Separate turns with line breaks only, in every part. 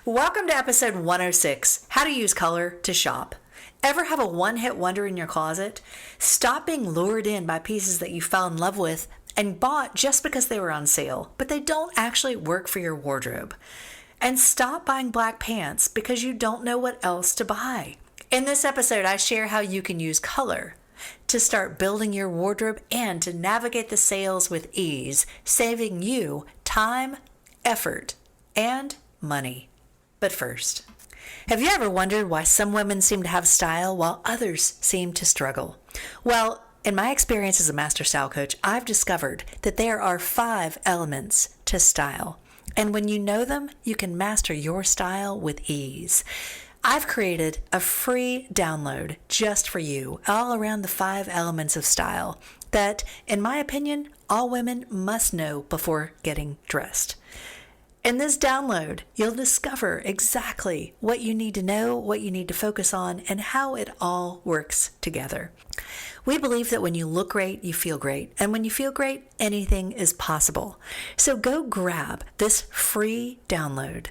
Welcome to episode 106, How to Use Color to Shop. Ever have a one-hit wonder in your closet? Stop being lured in by pieces that you fell in love with and bought just because they were on sale, but they don't actually work for your wardrobe. And stop buying black pants because you don't know what else to buy. In this episode, I share how you can use color to start building your wardrobe and to navigate the sales with ease, saving you time, effort, and money. But first, have you ever wondered why some women seem to have style while others seem to struggle? Well, in my experience as a master style coach, I've discovered that there are 5 elements to style. And when you know them, you can master your style with ease. I've created a free download just for you, all around the 5 elements of style that, in my opinion, all women must know before getting dressed. In this download, you'll discover exactly what you need to know, what you need to focus on, and how it all works together. We believe that when you look great, you feel great. And when you feel great, anything is possible. So go grab this free download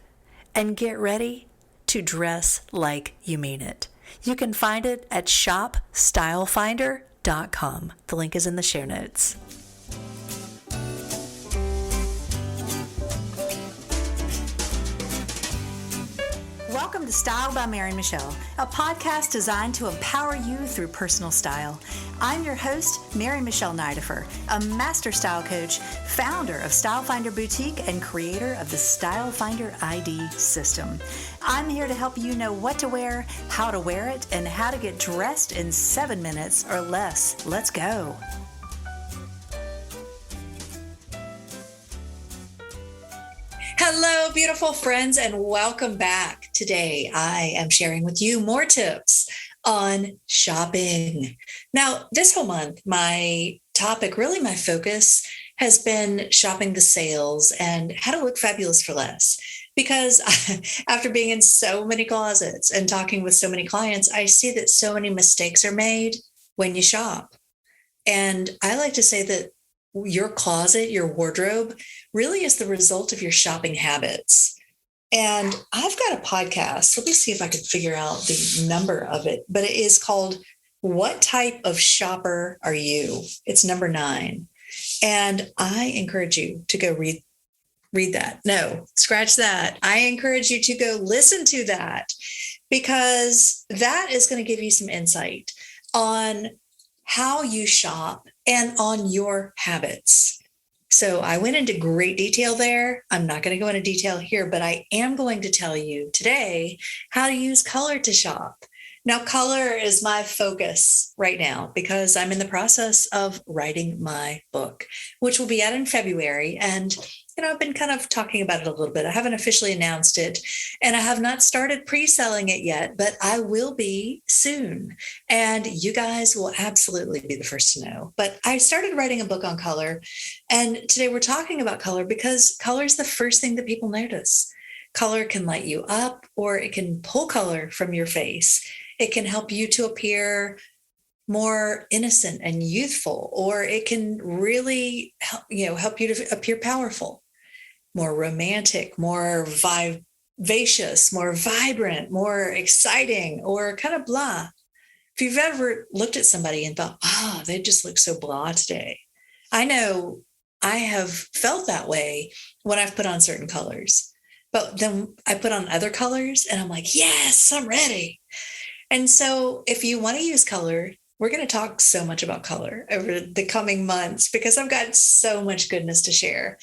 and get ready to dress like you mean it. You can find it at shopstylefinder.com. The link is in the show notes. Welcome to Style by Mary Michelle, a podcast designed to empower you through personal style. I'm your host, Mary Michelle Nidifer, a master style coach, founder of Style Finder Boutique, and creator of the Style Finder ID system. I'm here to help you know what to wear, how to wear it, and how to get dressed in 7 minutes or less. Let's go. Hello, beautiful friends, and welcome back. Today, I am sharing with you more tips on shopping. Now, this whole month, my topic, really my focus, has been shopping the sales and how to look fabulous for less. Because after being in so many closets and talking with so many clients, I see that so many mistakes are made when you shop. And I like to say that your closet, your wardrobe, really is the result of your shopping habits. And I've got a podcast. Let me see if I can figure out the number of it, but it is called What Type of Shopper Are You? It's number 9. And I encourage you to go read that. No, scratch that. I encourage you to go listen to that because that is going to give you some insight on how you shop and on your habits. So I went into great detail there. I'm not going to go into detail here, but I am going to tell you today how to use color to shop. Now, color is my focus right now because I'm in the process of writing my book, which will be out in February. And I've been kind of talking about it a little bit. I haven't officially announced it, and I have not started pre-selling it yet, but I will be soon. And you guys will absolutely be the first to know. But I started writing a book on color, and today we're talking about color because color is the first thing that people notice. Color can light you up, or it can pull color from your face. It can help you to appear more innocent and youthful, or it can really help you to appear powerful, more romantic, more vivacious, more vibrant, more exciting, or kind of blah. If you've ever looked at somebody and thought, they just look so blah today. I know I have felt that way when I've put on certain colors, but then I put on other colors and I'm like, yes, I'm ready. And so if you want to use color, we're going to talk so much about color over the coming months because I've got so much goodness to share.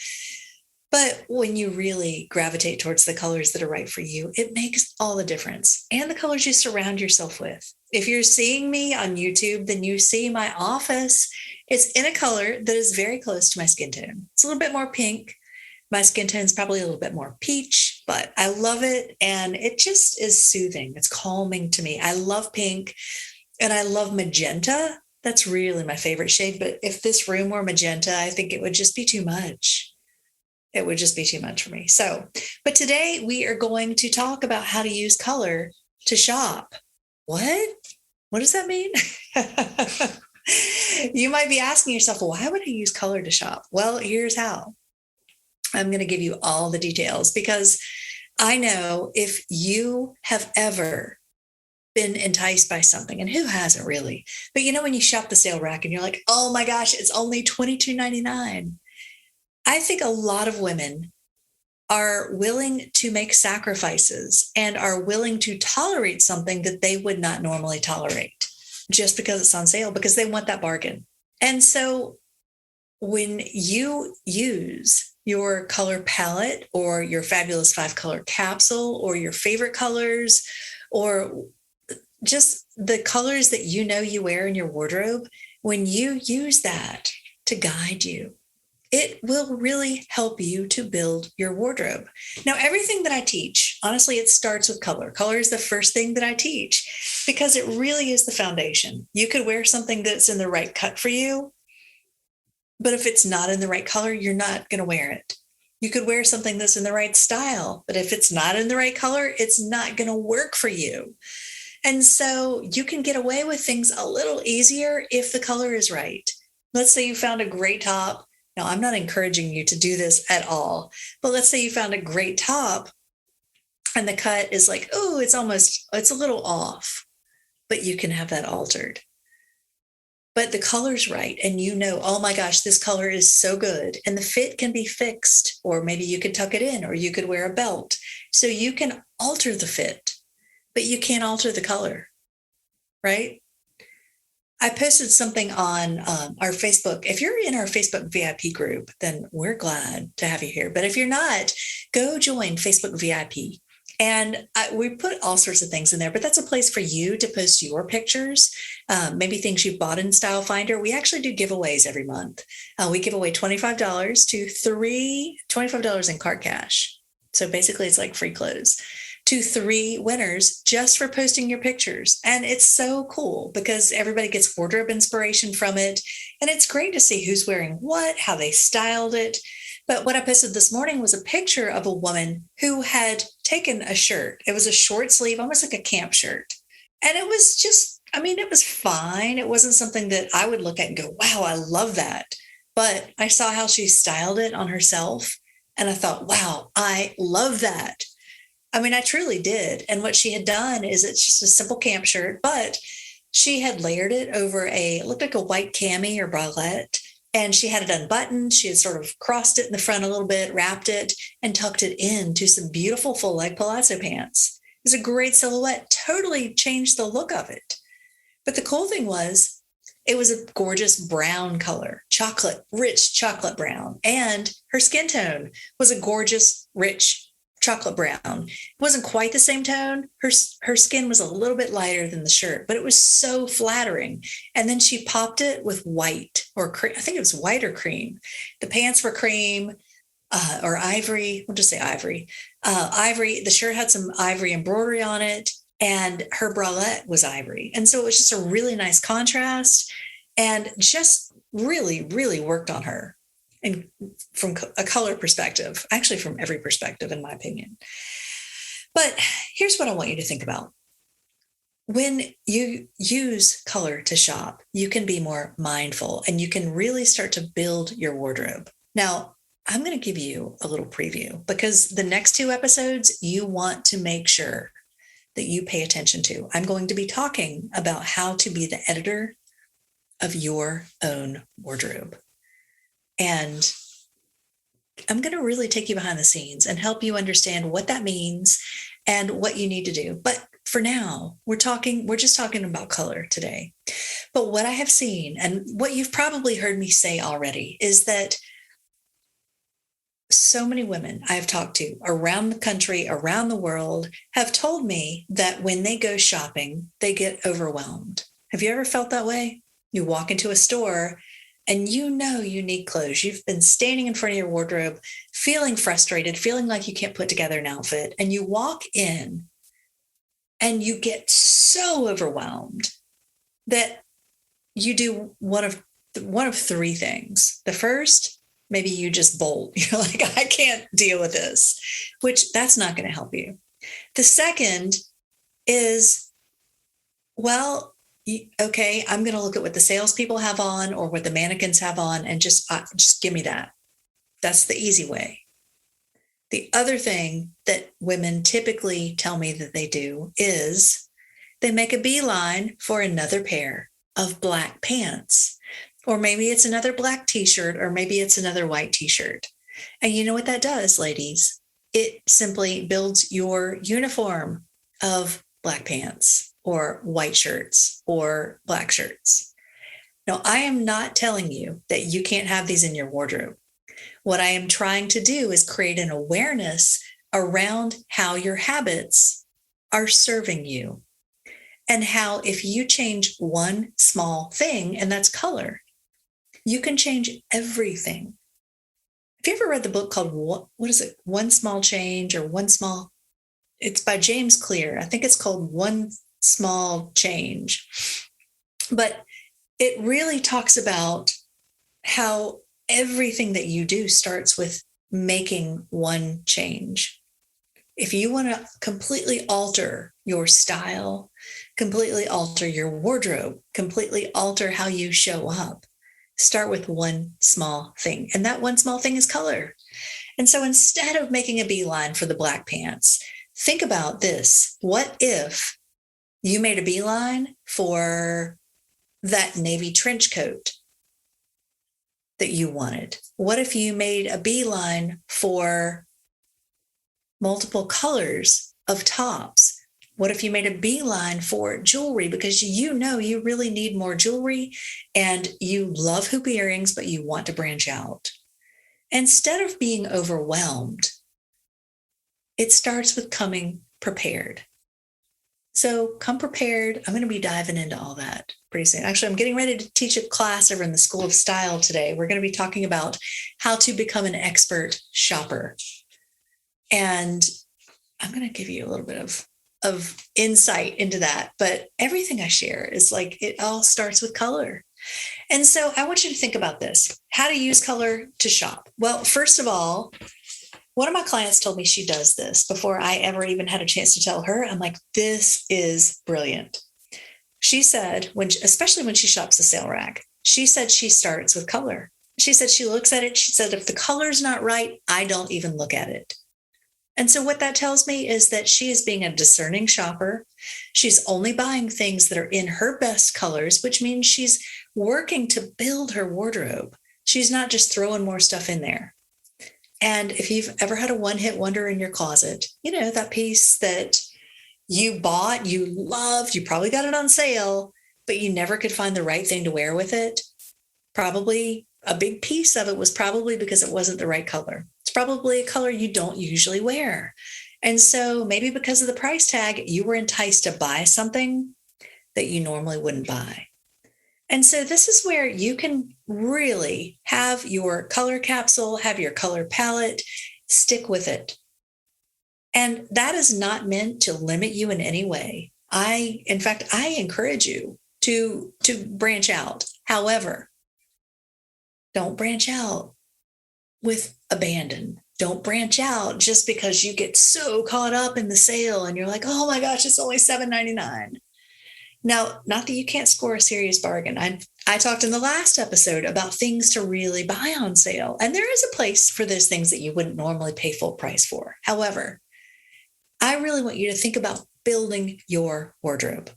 But when you really gravitate towards the colors that are right for you, it makes all the difference. And the colors you surround yourself with. If you're seeing me on YouTube, then you see my office. It's in a color that is very close to my skin tone. It's a little bit more pink. My skin tone is probably a little bit more peach, but I love it. And it just is soothing. It's calming to me. I love pink and I love magenta. That's really my favorite shade. But if this room were magenta, I think it would just be too much. It would just be too much for me. But today we are going to talk about how to use color to shop. What? What does that mean? You might be asking yourself, well, why would I use color to shop? Well, here's how. I'm going to give you all the details because I know if you have ever been enticed by something, and who hasn't really? But when you shop the sale rack and you're like, oh my gosh, it's only $22.99. I think a lot of women are willing to make sacrifices and are willing to tolerate something that they would not normally tolerate just because it's on sale, because they want that bargain. And so when you use your color palette or your fabulous 5 color capsule or your favorite colors or just the colors that you wear in your wardrobe, when you use that to guide you, it will really help you to build your wardrobe. Now, everything that I teach, honestly, it starts with color. Color is the first thing that I teach because it really is the foundation. You could wear something that's in the right cut for you, but if it's not in the right color, you're not going to wear it. You could wear something that's in the right style, but if it's not in the right color, it's not going to work for you. And so you can get away with things a little easier if the color is right. Let's say you found a great top. Now, I'm not encouraging you to do this at all, but let's say you found a great top and the cut is like, oh, it's a little off, but you can have that altered. But the color's right. And oh my gosh, this color is so good. And the fit can be fixed, or maybe you could tuck it in, or you could wear a belt. So you can alter the fit, but you can't alter the color, right? I posted something on our Facebook. If you're in our Facebook VIP group, then we're glad to have you here. But if you're not, go join Facebook VIP. And we put all sorts of things in there, but that's a place for you to post your pictures, maybe things you bought in Style Finder. We actually do giveaways every month. We give away $25 to $25 in card cash. So basically, it's like free clothes to 3 winners just for posting your pictures. And it's so cool because everybody gets wardrobe inspiration from it. And it's great to see who's wearing what, how they styled it. But what I posted this morning was a picture of a woman who had taken a shirt. It was a short sleeve, almost like a camp shirt. And it was it was fine. It wasn't something that I would look at and go, wow, I love that. But I saw how she styled it on herself. And I thought, wow, I love that. I truly did. And what she had done is it's just a simple camp shirt, but she had layered it over it looked like a white cami or bralette. And she had it unbuttoned. She had sort of crossed it in the front a little bit, wrapped it, and tucked it into some beautiful full leg palazzo pants. It was a great silhouette, totally changed the look of it. But the cool thing was, it was a gorgeous brown color, rich chocolate brown. And her skin tone was a gorgeous, rich chocolate brown. It wasn't quite the same tone. Her skin was a little bit lighter than the shirt, but it was so flattering. And then she popped it with white or cream. I think it was white or cream. The pants were cream or ivory. We'll just say ivory. Ivory. The shirt had some ivory embroidery on it, and her bralette was ivory. And so it was just a really nice contrast and just really, really worked on her. And from a color perspective, actually from every perspective, in my opinion. But here's what I want you to think about. When you use color to shop, you can be more mindful and you can really start to build your wardrobe. Now, I'm going to give you a little preview because the next 2 episodes, you want to make sure that you pay attention to. I'm going to be talking about how to be the editor of your own wardrobe. And I'm going to really take you behind the scenes and help you understand what that means and what you need to do. But for now, we're just talking about color today. But what I have seen and what you've probably heard me say already is that so many women I've talked to around the country, around the world, have told me that when they go shopping, they get overwhelmed. Have you ever felt that way? You walk into a store and you need clothes. You've been standing in front of your wardrobe, feeling frustrated, feeling like you can't put together an outfit. And you walk in and you get so overwhelmed that you do one of 3 things. The first, maybe you just bolt. You're like, I can't deal with this, which that's not going to help you. The second is, well, okay, I'm going to look at what the salespeople have on or what the mannequins have on and just give me that. That's the easy way. The other thing that women typically tell me that they do is they make a beeline for another pair of black pants. Or maybe it's another black t-shirt, or maybe it's another white t-shirt. And you know what that does, ladies? It simply builds your uniform of black pants or white shirts or black shirts. Now, I am not telling you that you can't have these in your wardrobe. What I am trying to do is create an awareness around how your habits are serving you, and how if you change one small thing, and that's color, you can change everything. Have you ever read the book called what is it? One Small Change or One Small? It's by James Clear. I think it's called One Small Change. But it really talks about how everything that you do starts with making one change. If you want to completely alter your style, completely alter your wardrobe, completely alter how you show up, start with one small thing. And that one small thing is color. And so instead of making a beeline for the black pants, think about this. What if you made a beeline for that navy trench coat that you wanted? What if you made a beeline for multiple colors of tops? What if you made a beeline for jewelry because you know you really need more jewelry and you love hoop earrings, but you want to branch out? Instead of being overwhelmed, it starts with coming prepared. So come prepared. I'm going to be diving into all that pretty soon. Actually, I'm getting ready to teach a class over in the School of Style today. We're going to be talking about how to become an expert shopper. And I'm going to give you a little bit of insight into that. But everything I share is like, it all starts with color. And so I want you to think about this, how to use color to shop. Well, first of all, one of my clients told me she does this before I ever even had a chance to tell her. I'm like, this is brilliant. She said, especially when she shops the sale rack, she said she starts with color. She said she looks at it. She said, if the color's not right, I don't even look at it. And so what that tells me is that she is being a discerning shopper. She's only buying things that are in her best colors, which means she's working to build her wardrobe. She's not just throwing more stuff in there. And if you've ever had a one-hit wonder in your closet, you know, that piece that you bought, you loved, you probably got it on sale, but you never could find the right thing to wear with it. Probably a big piece of it was probably because it wasn't the right color. It's probably a color you don't usually wear. And so maybe because of the price tag, you were enticed to buy something that you normally wouldn't buy. And so this is where you can really have your color capsule, have your color palette, stick with it. And that is not meant to limit you in any way. In fact, I encourage you to branch out. However, don't branch out with abandon. Don't branch out just because you get so caught up in the sale and you're like, oh my gosh, it's only $7.99. Now, not that you can't score a serious bargain. I talked in the last episode about things to really buy on sale. And there is a place for those things that you wouldn't normally pay full price for. However, I really want you to think about building your wardrobe.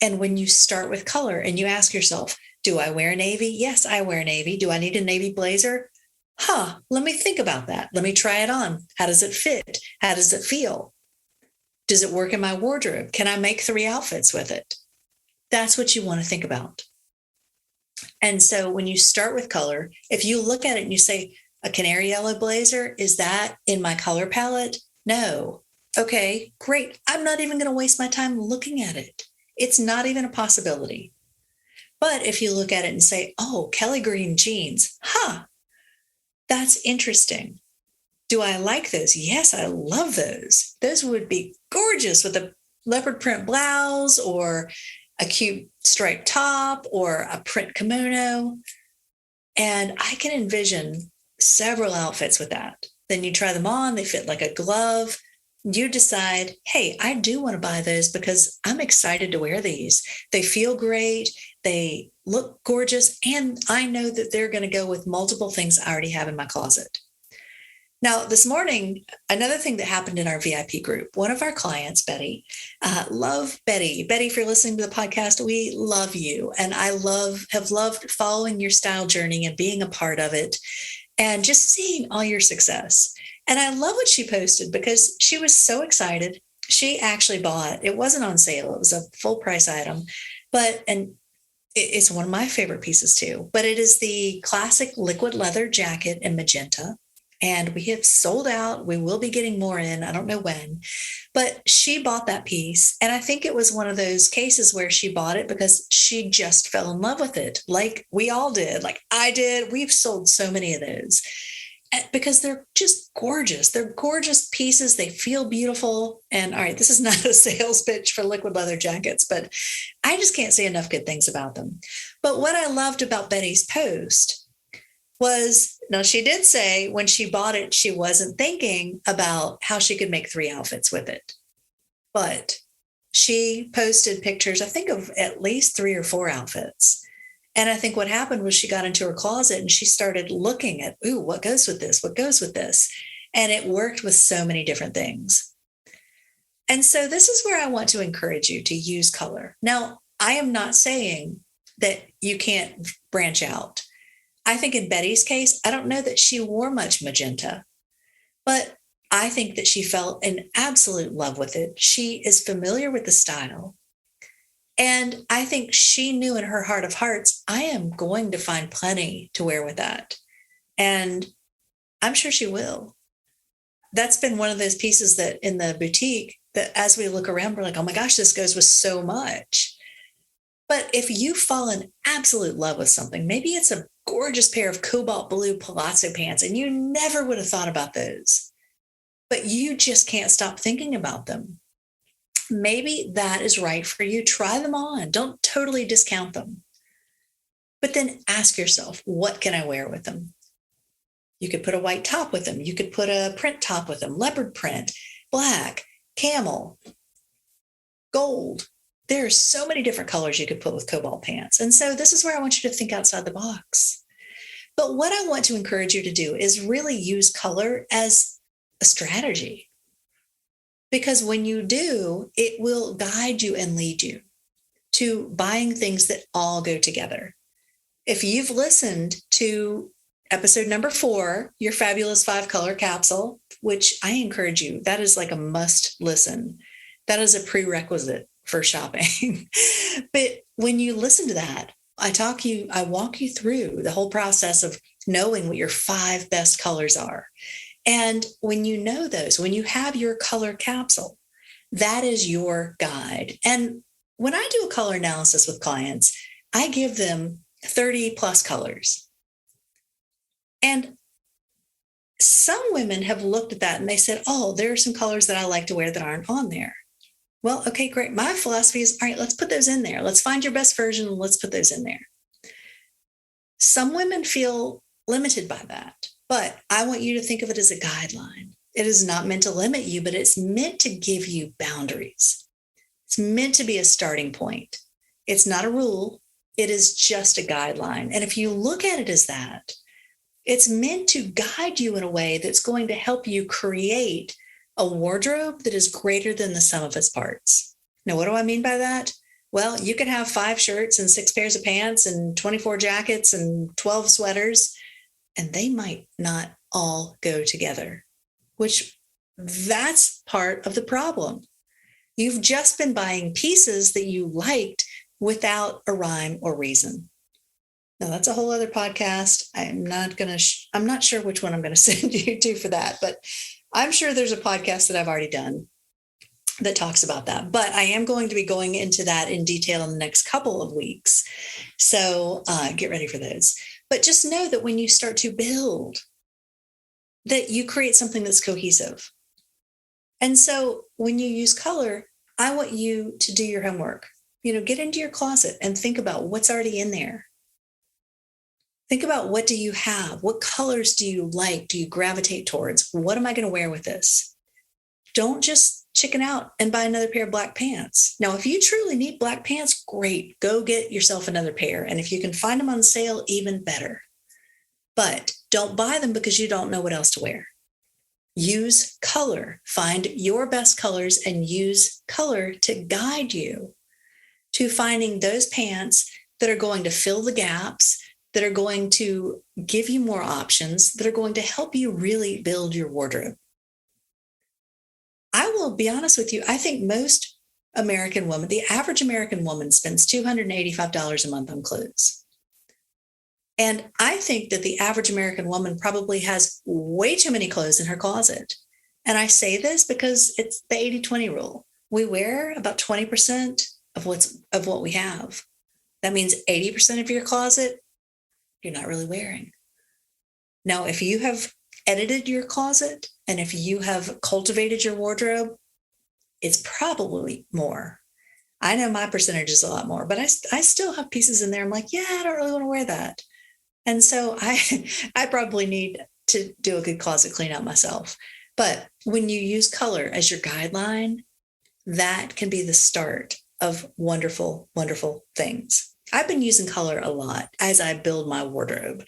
And when you start with color and you ask yourself, do I wear navy? Yes, I wear navy. Do I need a navy blazer? Let me think about that. Let me try it on. How does it fit? How does it feel? Does it work in my wardrobe? Can I make 3 outfits with it? That's what you want to think about. And so when you start with color, if you look at it and you say, a canary yellow blazer, is that in my color palette? No. Okay, great. I'm not even going to waste my time looking at it. It's not even a possibility. But if you look at it and say, oh, Kelly green jeans, that's interesting. Do I like those? Yes, I love those. Those would be gorgeous with a leopard print blouse or a cute striped top or a print kimono. And I can envision several outfits with that. Then you try them on, they fit like a glove. You decide, hey, I do want to buy those because I'm excited to wear these. They feel great. They look gorgeous. And I know that they're going to go with multiple things I already have in my closet. Now, this morning, another thing that happened in our VIP group, one of our clients, Betty, love Betty. Betty, if you're listening to the podcast, we love you. And have loved following your style journey and being a part of it and just seeing all your success. And I love what she posted because she was so excited. She actually bought, it wasn't on sale, it was a full price item, and it's one of my favorite pieces too, but it is the classic liquid leather jacket in magenta. And we have sold out. We will be getting more in. I don't know when, but she bought that piece. And I think it was one of those cases where she bought it because she just fell in love with it. Like we all did, like I did. We've sold so many of those because they're just gorgeous. They're gorgeous pieces. They feel beautiful. And all right, this is not a sales pitch for liquid leather jackets, but I just can't say enough good things about them. But what I loved about Betty's post was, now she did say when she bought it, she wasn't thinking about how she could make 3 outfits with it. But she posted pictures, I think, of at least 3 or 4 outfits. And I think what happened was she got into her closet and she started looking at, ooh, what goes with this? What goes with this? And it worked with so many different things. And so this is where I want to encourage you to use color. Now, I am not saying that you can't branch out. I think in Betty's case, I don't know that she wore much magenta, but I think that she fell in absolute love with it. She is familiar with the style. And I think she knew in her heart of hearts, I am going to find plenty to wear with that. And I'm sure she will. That's been one of those pieces that in the boutique that as we look around, we're like, oh my gosh, this goes with so much. But if you fall in absolute love with something, maybe it's a gorgeous pair of cobalt blue palazzo pants, and you never would have thought about those, but you just can't stop thinking about them. Maybe that is right for you. Try them on. Don't totally discount them. But then ask yourself, what can I wear with them? You could put a white top with them. You could put a print top with them, leopard print, black, camel, gold. There are so many different colors you could put with cobalt pants. And so this is where I want you to think outside the box. But what I want to encourage you to do is really use color as a strategy. Because when you do, it will guide you and lead you to buying things that all go together. If you've listened to episode number 4, your fabulous 5-color capsule, which I encourage you, that is like a must listen. That is a prerequisite for shopping. But when you listen to that, I walk you through the whole process of knowing what your 5 best colors are. And when you know those, when you have your color capsule, that is your guide. And when I do a color analysis with clients, I give them 30 plus colors. And some women have looked at that and they said, oh, there are some colors that I like to wear that aren't on there. Well, okay, great. My philosophy is, all right, let's put those in there. Let's find your best version and let's put those in there. Some women feel limited by that, but I want you to think of it as a guideline. It is not meant to limit you, but it's meant to give you boundaries. It's meant to be a starting point. It's not a rule. It is just a guideline. And if you look at it as that, it's meant to guide you in a way that's going to help you create a wardrobe that is greater than the sum of its parts. Now, what do I mean by that? Well, you can have 5 shirts and 6 pairs of pants and 24 jackets and 12 sweaters, and they might not all go together, which that's part of the problem. You've just been buying pieces that you liked without a rhyme or reason. Now, that's a whole other podcast. I'm not sure which one I'm going to send you to for that, but I'm sure there's a podcast that I've already done that talks about that. But I am going to be going into that in detail in the next couple of weeks. So get ready for those. But just know that when you start to build, that you create something that's cohesive. And so when you use color, I want you to do your homework. Get into your closet and think about what's already in there. Think about, what do you have? What colors do you like? Do you gravitate towards? What am I going to wear with this? Don't just chicken out and buy another pair of black pants. Now, if you truly need black pants, great. Go get yourself another pair. And if you can find them on sale, even better. But don't buy them because you don't know what else to wear. Use color. Find your best colors and use color to guide you to finding those pants that are going to fill the gaps, that are going to give you more options, that are going to help you really build your wardrobe. I will be honest with you, I think most American women, the average American woman spends $285 a month on clothes. And I think that the average American woman probably has way too many clothes in her closet. And I say this because it's the 80-20 rule. We wear about 20% of what we have. That means 80% of your closet, you're not really wearing. Now, if you have edited your closet and if you have cultivated your wardrobe, it's probably more. I know my percentage is a lot more, but I still have pieces in there. I'm like, yeah, I don't really want to wear that. And so I probably need to do a good closet clean out myself. But when you use color as your guideline, that can be the start of wonderful, wonderful things. I've been using color a lot as I build my wardrobe,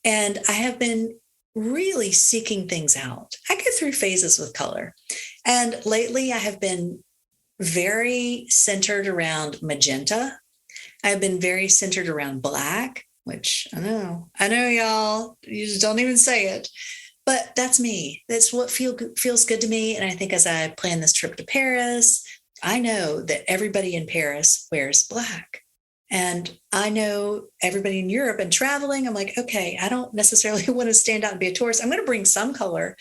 and I have been really seeking things out. I go through phases with color, and lately I have been very centered around magenta. I've been very centered around black, which I know y'all, you just don't even say it, but that's me. That's what feels good to me. And I think as I plan this trip to Paris, I know that everybody in Paris wears black. And I know everybody in Europe and traveling, I'm like, okay, I don't necessarily want to stand out and be a tourist. I'm going to bring some color,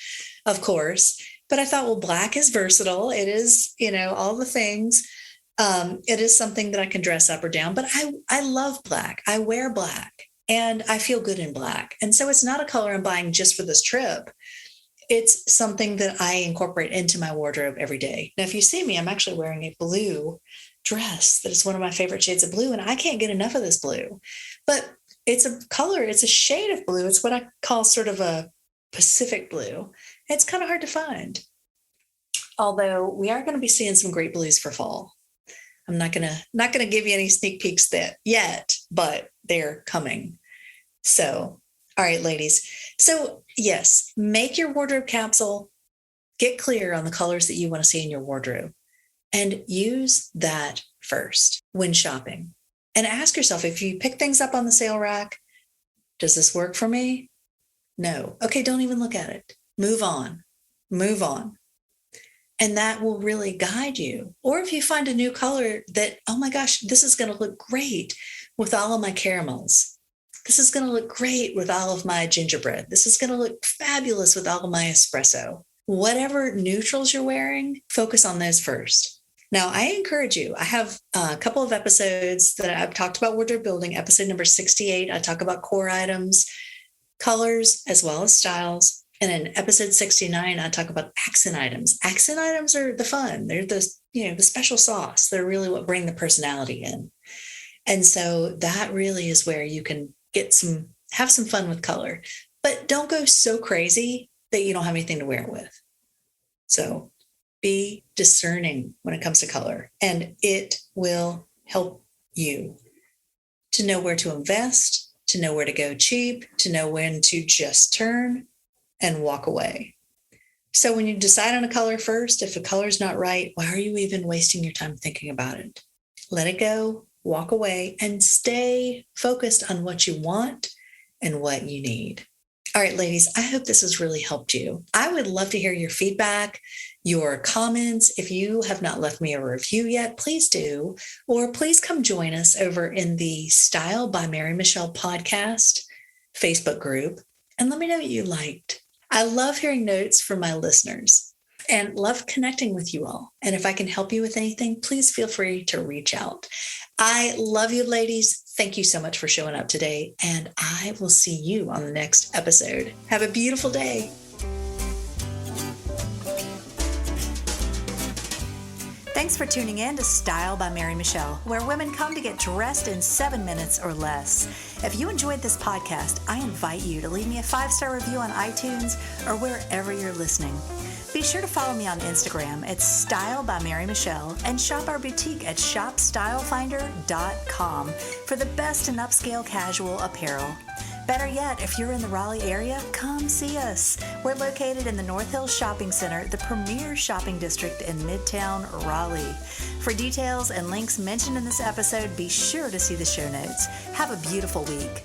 of course. But I thought, well, black is versatile. It is, all the things. It is something that I can dress up or down, but I love black. I wear black and I feel good in black. And so it's not a color I'm buying just for this trip. It's something that I incorporate into my wardrobe every day. Now, if you see me, I'm actually wearing a blue dress that is one of my favorite shades of blue, and I can't get enough of this blue. But it's a color, it's a shade of blue. It's what I call sort of a Pacific blue. It's kind of hard to find. Although we are going to be seeing some great blues for fall. I'm not gonna give you any sneak peeks yet, but they're coming. So, all right, ladies. So yes, make your wardrobe capsule, get clear on the colors that you want to see in your wardrobe, and use that first when shopping. And ask yourself, if you pick things up on the sale rack, does this work for me? No. Okay, don't even look at it. Move on. And that will really guide you. Or if you find a new color that, oh my gosh, this is going to look great with all of my caramels. This is going to look great with all of my gingerbread. This is going to look fabulous with all of my espresso. Whatever neutrals you're wearing, focus on those first. Now, I encourage you. I have a couple of episodes that I've talked about wardrobe building. Episode number 68, I talk about core items, colors, as well as styles. And in episode 69, I talk about accent items. Accent items are the fun. They're the special sauce. They're really what bring the personality in. And so that really is where you can have some fun with color, but don't go so crazy that you don't have anything to wear it with. So be discerning when it comes to color, and it will help you to know where to invest, to know where to go cheap, to know when to just turn and walk away. So when you decide on a color first, if the color's not right, why are you even wasting your time thinking about it? Let it go, walk away, and stay focused on what you want and what you need. All right, ladies, I hope this has really helped you. I would love to hear your feedback, your comments. If you have not left me a review yet, please do, or please come join us over in the Style by Mary Michelle podcast Facebook group and let me know what you liked. I love hearing notes from my listeners and love connecting with you all. And if I can help you with anything, please feel free to reach out. I love you, ladies. Thank you so much for showing up today. And I will see you on the next episode. Have a beautiful day. Thanks for tuning in to Style by Mary Michelle, where women come to get dressed in 7 minutes or less. If you enjoyed this podcast, I invite you to leave me a 5-star review on iTunes or wherever you're listening. Be sure to follow me on Instagram at Style by Mary Michelle and shop our boutique at shopstylefinder.com for the best in upscale casual apparel. Better yet, if you're in the Raleigh area, come see us. We're located in the North Hills Shopping Center, the premier shopping district in Midtown Raleigh. For details and links mentioned in this episode, be sure to see the show notes. Have a beautiful week.